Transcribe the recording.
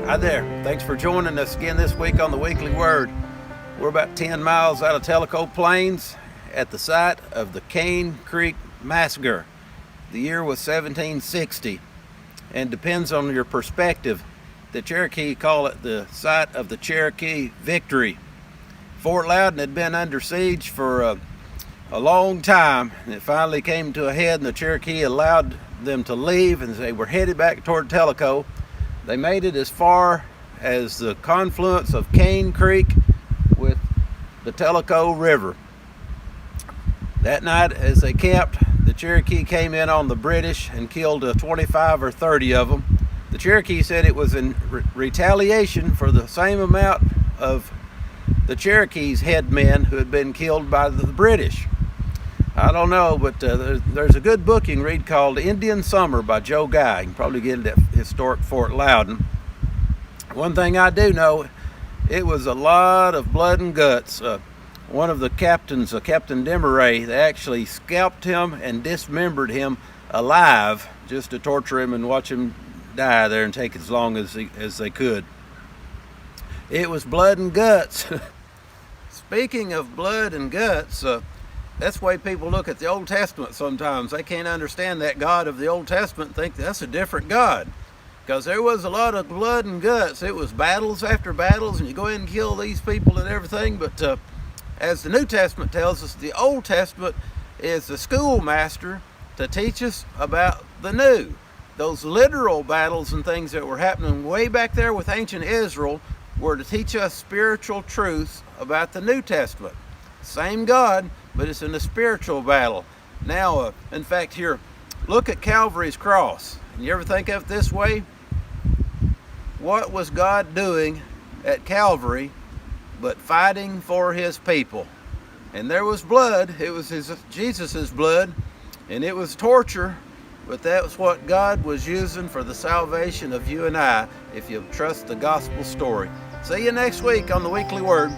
Hi there. Thanks for joining us again this week on the Weekly Word. We're about 10 miles out of Tellico Plains at the site of the Barney Creek Massacre. The year was 1760, and depends on your perspective. The Cherokee call it the site of the Cherokee victory. Fort Loudoun had been under siege for a long time, and it finally came to a head, and the Cherokee allowed them to leave, and they were headed back toward Tellico. They made it as far as the confluence of Barney Creek with the Tellico River. That night, as they camped, the Cherokee came in on the British and killed 25 or 30 of them. The Cherokee said it was in retaliation for the same amount of the Cherokee's headmen who had been killed by the British. I don't know, but there's a good book you can read called Indian Summer by Joe Guy. You can probably get it at historic Fort Loudoun. One thing I do know, it was a lot of blood and guts. One of the captains, Captain Demeray, they actually scalped him and dismembered him alive just to torture him and watch him die there and take as long as they could. It was blood and guts. Speaking of blood and guts, that's the way people look at the Old Testament sometimes. They can't understand that God of the Old Testament and think that's a different God. Because there was a lot of blood and guts. It was battles after battles, and you go in and kill these people and everything. But as the New Testament tells us, the Old Testament is the schoolmaster to teach us about the New. Those literal battles and things that were happening way back there with ancient Israel were to teach us spiritual truths about the New Testament. Same God, but it's in a spiritual battle. Now, in fact, here, look at Calvary's cross. And you ever think of it this way? What was God doing at Calvary but fighting for his people? And there was blood. It was Jesus's blood, and it was torture, but that was what God was using for the salvation of you and I, if you trust the gospel story. See you next week on the Weekly Word.